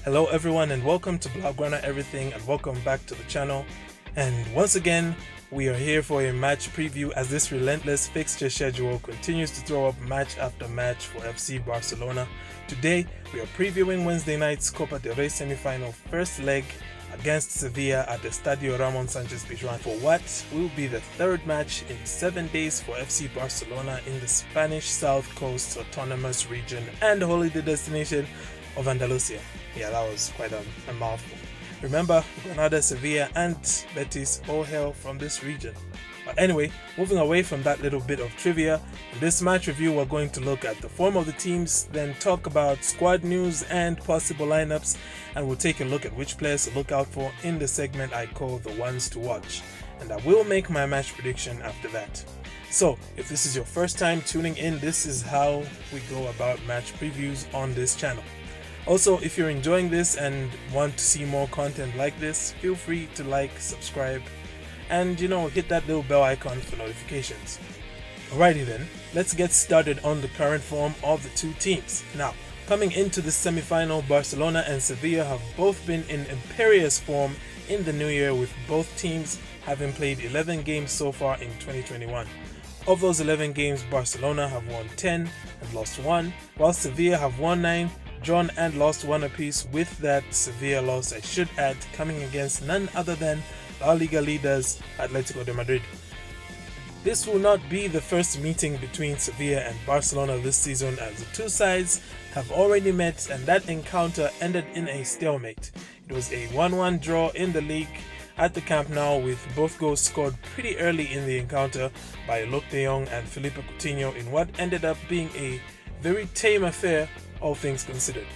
Hello everyone and welcome to Blaugrana Everything and welcome back to the channel. And once again, we are here for a match preview as this relentless fixture schedule continues to throw up match after match for FC Barcelona. Today, we are previewing Wednesday night's Copa Del Rey semi-final first leg against Sevilla at the Estadio Ramon Sanchez Pizjuan for what will be the third match in 7 days for FC Barcelona in the Spanish South Coast Autonomous Region and holiday destination of Andalusia. Yeah, that was quite a mouthful. Remember, Granada, Sevilla and Betis all hail from this region. But anyway, moving away from that little bit of trivia, in this match review we're going to look at the form of the teams, then talk about squad news and possible lineups, and we'll take a look at which players to look out for in the segment I call the ones to watch. And I will make my match prediction after that. So, if this is your first time tuning in, this is how we go about match previews on this channel. Also, if you're enjoying this and want to see more content like this, feel free to like, subscribe, and hit that little bell icon for notifications. Alrighty then, let's get started on the current form of the two teams. Now, coming into the semi-final, Barcelona and Sevilla have both been in imperious form in the new year, with both teams having played 11 games so far in 2021. Of those 11 games, Barcelona have won 10 and lost 1, while Sevilla have won 9, drawn and lost 1 apiece, with that Sevilla loss, I should add, coming against none other than La Liga leaders Atletico de Madrid. This will not be the first meeting between Sevilla and Barcelona this season, as the two sides have already met and that encounter ended in a stalemate. It was a 1-1 draw in the league at the Camp Nou, with both goals scored pretty early in the encounter by Luke de Jong and Felipe Coutinho in what ended up being a very tame affair, all things considered.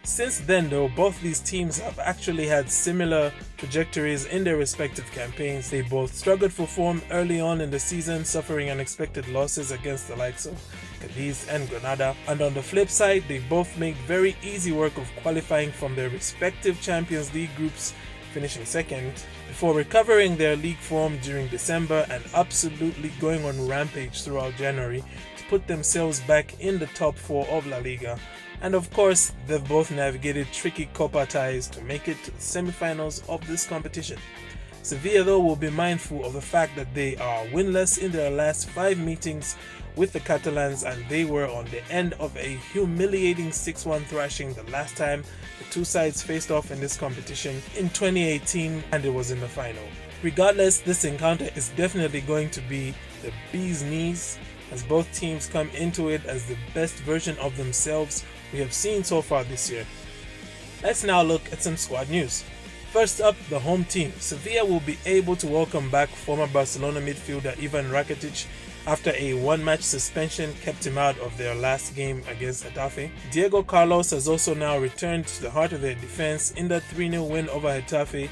Since then though, both these teams have actually had similar trajectories in their respective campaigns. They both struggled for form early on in the season, suffering unexpected losses against the likes of Cadiz and Granada, and on the flip side, they both made very easy work of qualifying from their respective Champions League groups, finishing second, before recovering their league form during December and absolutely going on rampage throughout January to put themselves back in the top 4 of La Liga. And of course, they've both navigated tricky Copa ties to make it to the semi-finals of this competition. Sevilla though will be mindful of the fact that they are winless in their last 5 meetings with the Catalans, and they were on the end of a humiliating 6-1 thrashing the last time the two sides faced off in this competition in 2018, and it was in the final. Regardless, this encounter is definitely going to be the bee's knees, as both teams come into it as the best version of themselves we have seen so far this year. Let's now look at some squad news. First up, the home team. Sevilla will be able to welcome back former Barcelona midfielder Ivan Rakitic after a one-match suspension kept him out of their last game against Getafe. Diego Carlos has also now returned to the heart of their defense in that 3-0 win over Getafe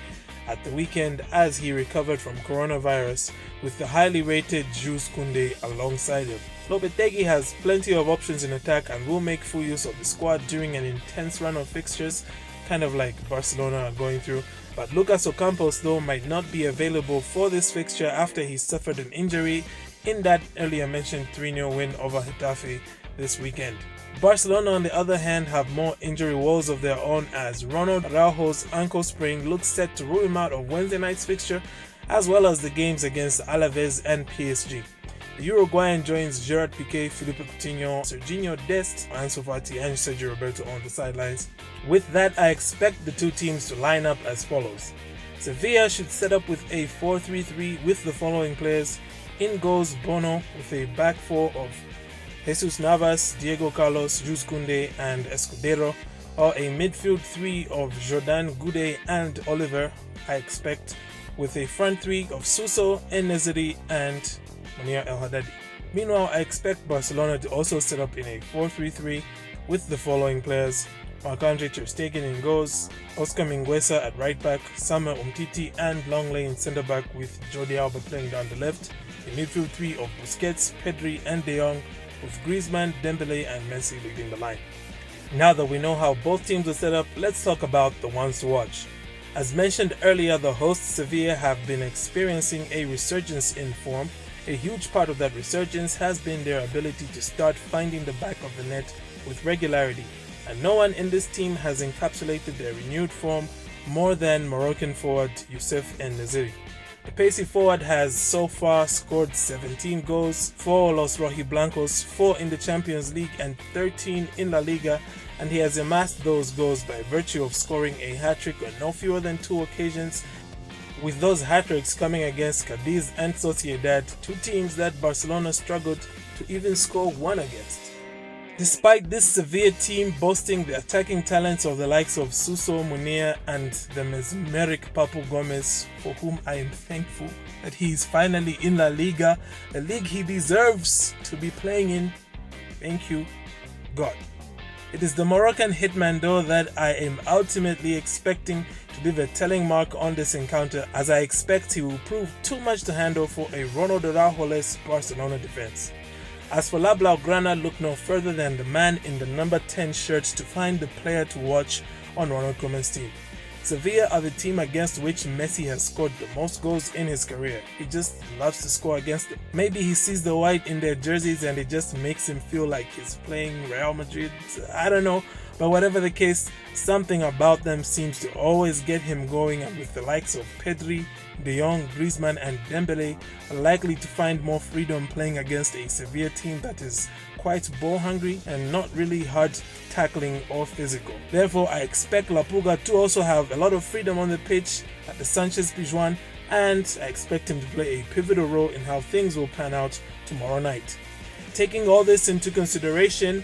at the weekend, as he recovered from coronavirus, with the highly rated Jules Koundé alongside him. Lopetegui has plenty of options in attack and will make full use of the squad during an intense run of fixtures, kind of like Barcelona are going through. But Lucas Ocampos though might not be available for this fixture after he suffered an injury in that earlier mentioned 3-0 win over Getafe this weekend. Barcelona on the other hand have more injury woes of their own, as Ronald Araujo's ankle sprain looks set to rule him out of Wednesday night's fixture, as well as the games against Alaves and PSG. The Uruguayan joins Gerard Piqué, Felipe Coutinho, Serginho Dest, Ansu Fati and Sergio Roberto on the sidelines. With that, I expect the two teams to line up as follows. Sevilla should set up with a 4-3-3 with the following players. In goals Bono, with a back 4 of Jesus Navas, Diego Carlos, Jules Koundé and Escudero, or a midfield 3 of Jordan Goudet and Oliver, I expect, with a front 3 of Suso, En-Nesyri and Munir El Haddadi. Meanwhile, I expect Barcelona to also set up in a 4-3-3 with the following players: Marc-Andre ter Stegen in goals, Oscar Mingueza at right back, Samuel Umtiti and Longley in centre back, with Jordi Alba playing down the left, a midfield 3 of Busquets, Pedri and De Jong, with Griezmann, Dembele and Messi leading the line. Now that we know how both teams are set up, let's talk about the ones to watch. As mentioned earlier, the hosts Sevilla have been experiencing a resurgence in form. A huge part of that resurgence has been their ability to start finding the back of the net with regularity. and no one in this team has encapsulated their renewed form more than Moroccan forward Youssef En-Nesyri. The pacey forward has so far scored 17 goals for Los Rojiblancos, 4 in the Champions League and 13 in La Liga, and he has amassed those goals by virtue of scoring a hat-trick on no fewer than 2 occasions, with those hat-tricks coming against Cadiz and Sociedad, 2 teams that Barcelona struggled to even score 1 against. Despite this Sevilla team boasting the attacking talents of the likes of Suso Munir and the mesmeric Papu Gomez, for whom I am thankful that he is finally in La Liga, a league he deserves to be playing in. Thank you, God. It is the Moroccan hitman though that I am ultimately expecting to leave a telling mark on this encounter, as I expect he will prove too much to handle for a Ronald Araujo-less Barcelona defense. As for La Blaugrana, look no further than the man in the number 10 shirt to find the player to watch on Ronald Koeman's team. Sevilla are the team against which Messi has scored the most goals in his career. He just loves to score against them. Maybe he sees the white in their jerseys and it just makes him feel like he's playing Real Madrid. I don't know. But whatever the case, something about them seems to always get him going, and with the likes of Pedri, De Jong, Griezmann and Dembele are likely to find more freedom playing against a Sevilla team that is quite ball hungry and not really hard tackling or physical. Therefore, I expect La Puga to also have a lot of freedom on the pitch at the Sanchez Pizjuan, and I expect him to play a pivotal role in how things will pan out tomorrow night. Taking all this into consideration,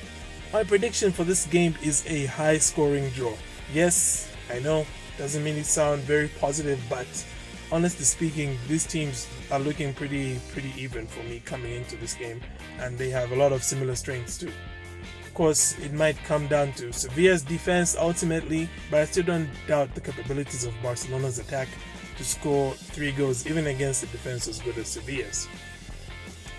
my prediction for this game is a high-scoring draw. Yes, I know, doesn't mean it sound very positive, but honestly speaking, these teams are looking pretty even for me coming into this game, and they have a lot of similar strengths too. Of course, it might come down to Sevilla's defense ultimately, but I still don't doubt the capabilities of Barcelona's attack to score 3 goals even against a defense as good as Sevilla's.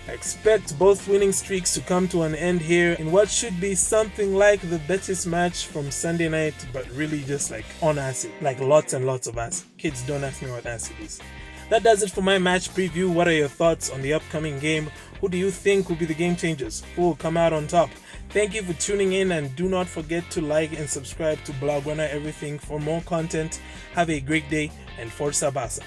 I expect both winning streaks to come to an end here in what should be something like the Betis match from Sunday night, but really just like on acid, like lots and lots of acid. Kids, don't ask me what acid is. That does it for my match preview. What are your thoughts on the upcoming game? Who do you think will be the game changers? Who will come out on top? Thank you for tuning in, and do not forget to like and subscribe to Blaugrana Everything for more content. Have a great day, and Forza Barça.